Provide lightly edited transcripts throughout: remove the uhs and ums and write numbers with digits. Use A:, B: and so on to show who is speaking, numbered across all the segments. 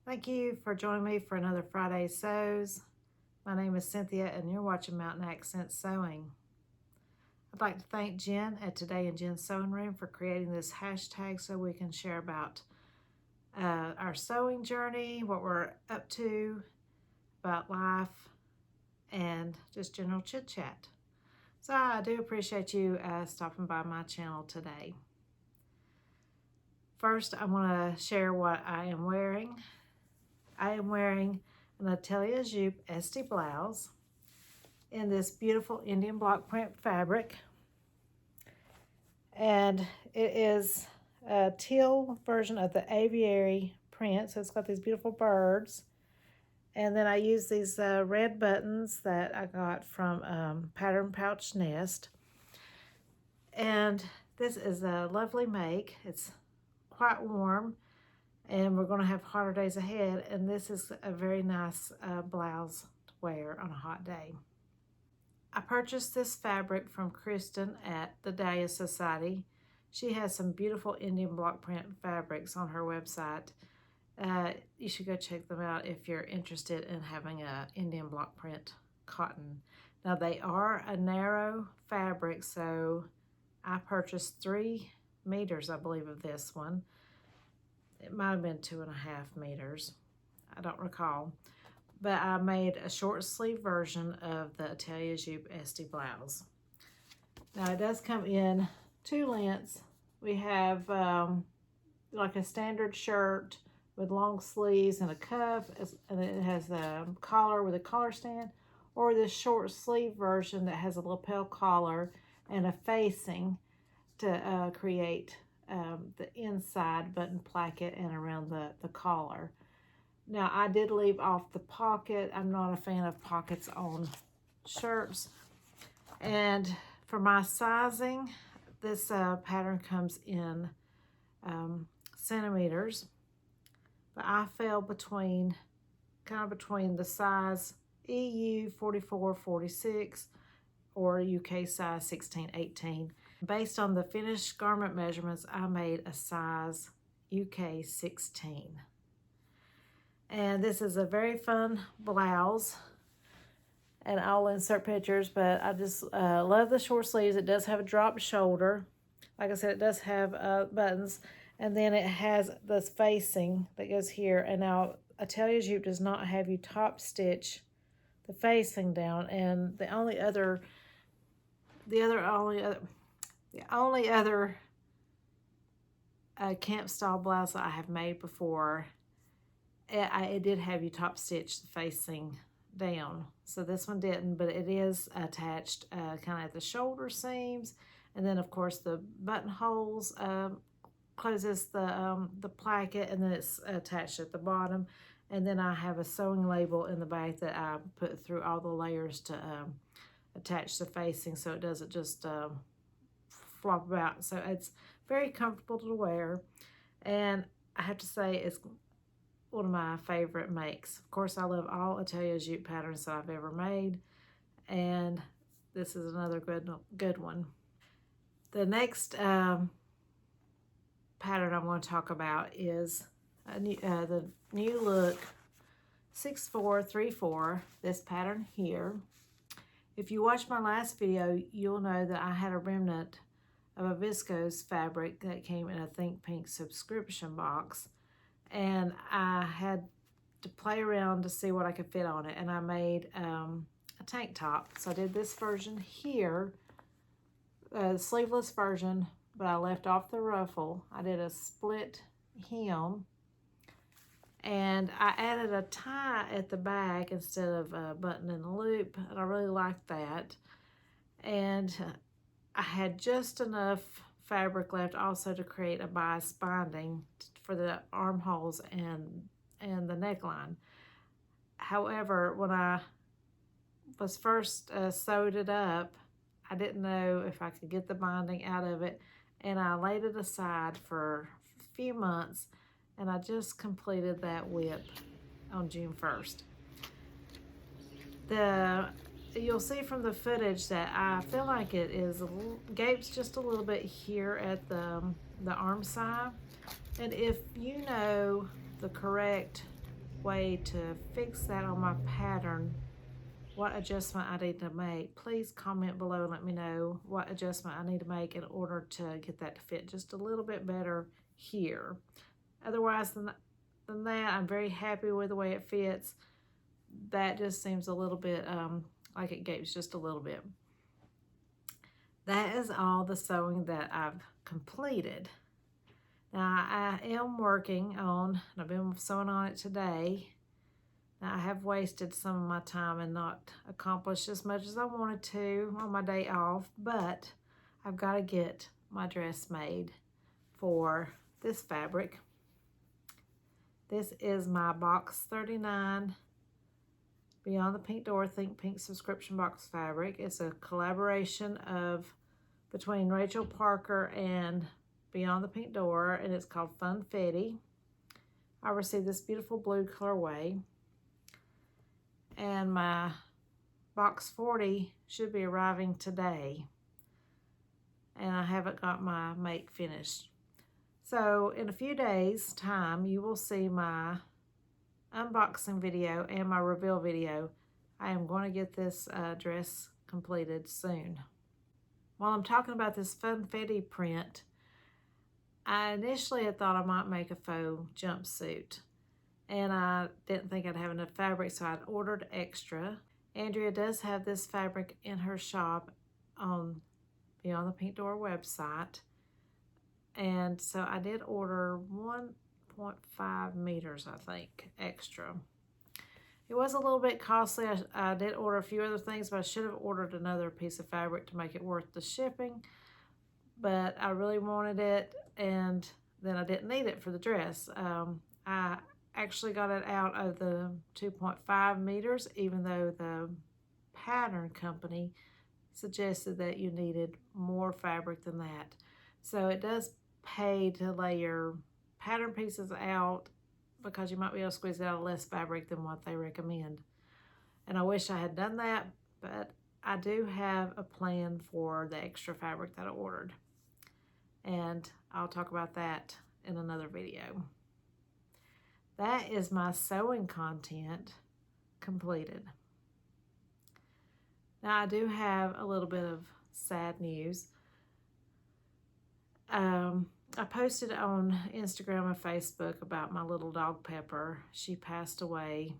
A: Thank you for joining me for another Friday Sews. My name is Cynthia and you're watching Mountain Accent Sewing. I'd like to thank Jen at Today in Jen's Sewing Room for creating this hashtag so we can share about our sewing journey, what we're up to, about life, and just general chit chat. So I do appreciate you stopping by my channel today. First, I want to share what I am wearing. I am wearing an Atelier Jupe Este blouse in this beautiful Indian block print fabric. And it is a teal version of the aviary print. So it's got these beautiful birds. And then I use these red buttons that I got from Pattern Pouch Nest. And this is a lovely make. It's quite warm. And we're going to have hotter days ahead, and this is a very nice blouse to wear on a hot day. I purchased this fabric from Kristen at the Dahlia Sewciety. She has some beautiful Indian block print fabrics on her website. You should go check them out if you're interested in having a Indian block print cotton. Now they are a narrow fabric, so I purchased 3 meters, I believe, of this one. It might have been 2.5 meters. I don't recall. But I made a short sleeve version of the Atelier Jupe Este blouse. Now it does come in 2 lengths. We have like a standard shirt with long sleeves and a cuff, and it has a collar with a collar stand, or this short sleeve version that has a lapel collar and a facing to create the inside button placket and around the collar. Now I did leave off the pocket. I'm not a fan of pockets on shirts. And for my sizing, this pattern comes in centimeters, but I fell between the size EU 44-46 or UK size 16-18. Based on the finished garment measurements, I made a size UK 16. And this is a very fun blouse. And I'll insert pictures, but I just love the short sleeves. It does have a drop shoulder. Like I said, it does have buttons. And then it has this facing that goes here. And now Atelier Jupe does not have you top stitch the facing down. And the only other camp style blouse that I have made before, it did have you top stitch the facing down. So this one didn't, but it is attached kind of at the shoulder seams, and then of course the buttonholes closes the placket, and then it's attached at the bottom. And then I have a sewing label in the back that I put through all the layers to attach the facing so it doesn't just flop about. So it's very comfortable to wear, and I have to say it's one of my favorite makes. Of course, I love all Atelier Jupe patterns that I've ever made, and this is another good one. The next pattern I'm going to talk about is the new look 6434, this pattern here. If you watched my last video, you'll know that I had a remnant of a viscose fabric that came in a Think Pink subscription box, and I had to play around to see what I could fit on it, and I made a tank top. So I did this version here, the sleeveless version, but I left off the ruffle. I did a split hem, and I added a tie at the back instead of a button and a loop, and I really liked that. And I had just enough fabric left also to create a bias binding for the armholes and the neckline. However, when I was first sewed it up, I didn't know if I could get the binding out of it, and I laid it aside for a few months, and I just completed that whip on June 1st. You'll see from the footage that I feel like it is gapes just a little bit here at the arm side. And if you know the correct way to fix that on my pattern, what adjustment I need to make, please comment below and let me know what adjustment I need to make in order to get that to fit just a little bit better here. Otherwise than that, I'm very happy with the way it fits. That just seems a little bit like it gapes just a little bit. That is all the sewing that I've completed. Now I am working on, and I've been sewing on it today. Now I have wasted some of my time and not accomplished as much as I wanted to on my day off, but I've got to get my dress made for this fabric. This is my box 39 Beyond the Pink Door Think Pink subscription box fabric. It's a collaboration between Rachel Parker and Beyond the Pink Door, and it's called Funfetti. I received this beautiful blue colorway, and my box 40 should be arriving today, and I haven't got my make finished. So in a few days time, you will see my unboxing video and my reveal video. I am going to get this dress completed soon. While I'm talking about this Funfetti print, I initially had thought I might make a faux jumpsuit, and I didn't think I'd have enough fabric, so I'd ordered extra. Andrea does have this fabric in her shop on Beyond the Pink Door website, and so I did order 1.5 meters, I think, extra. It was a little bit costly. I did order a few other things, but I should have ordered another piece of fabric to make it worth the shipping. But I really wanted it, and then I didn't need it for the dress. I actually got it out of the 2.5 meters, even though the pattern company suggested that you needed more fabric than that. So it does pay to lay your pattern pieces out, because you might be able to squeeze out less fabric than what they recommend. And I wish I had done that, but I do have a plan for the extra fabric that I ordered, and I'll talk about that in another video. That is my sewing content completed. Now I do have a little bit of sad news. I posted on Instagram and Facebook about my little dog Pepper. She passed away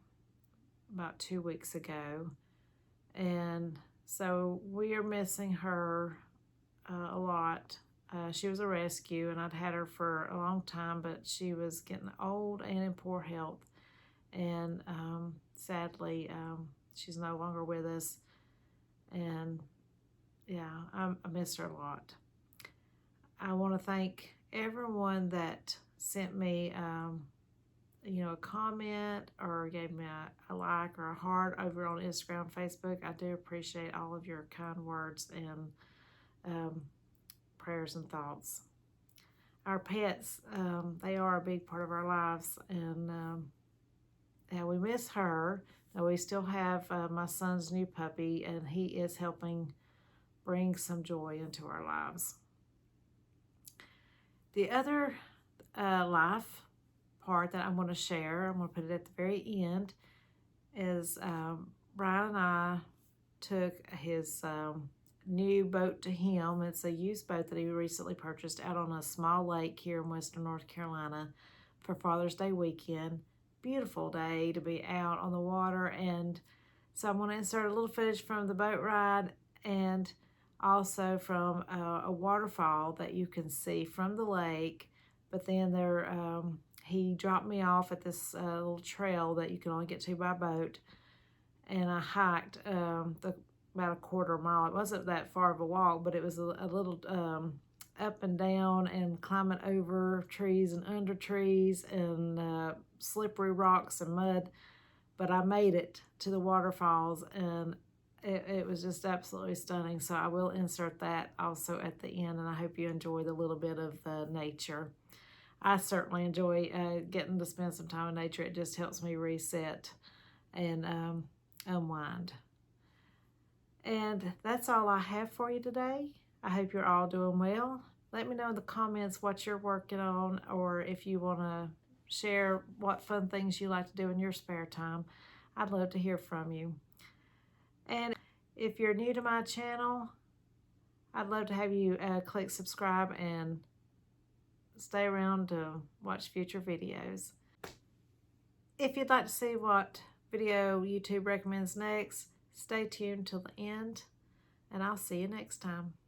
A: about 2 weeks ago, and so we are missing her a lot. She was a rescue, and I'd had her for a long time, but she was getting old and in poor health, and sadly she's no longer with us, and yeah, I miss her a lot. I want to thank everyone that sent me a comment or gave me a like or a heart over on Instagram and Facebook. I do appreciate all of your kind words and prayers and thoughts. Our pets, they are a big part of our lives, and yeah, we miss her. Now, we still have my son's new puppy, and he is helping bring some joy into our lives. The other life part that I'm going to share, I'm going to put it at the very end, is Brian and I took his new boat to him. It's a used boat that he recently purchased out on a small lake here in western North Carolina for Father's Day weekend. Beautiful day to be out on the water, and so I'm going to insert a little footage from the boat ride and also from a waterfall that you can see from the lake. But then he dropped me off at this little trail that you can only get to by boat, and I hiked about a quarter mile. It wasn't that far of a walk, but it was a little up and down and climbing over trees and under trees and slippery rocks and mud. But I made it to the waterfalls, and it was just absolutely stunning. So I will insert that also at the end, and I hope you enjoy the little bit of nature. I certainly enjoy getting to spend some time in nature. It just helps me reset and unwind. And that's all I have for you today. I hope you're all doing well. Let me know in the comments what you're working on, or if you want to share what fun things you like to do in your spare time. I'd love to hear from you. And if you're new to my channel, I'd love to have you click subscribe and stay around to watch future videos. If you'd like to see what video YouTube recommends next, stay tuned till the end, and I'll see you next time.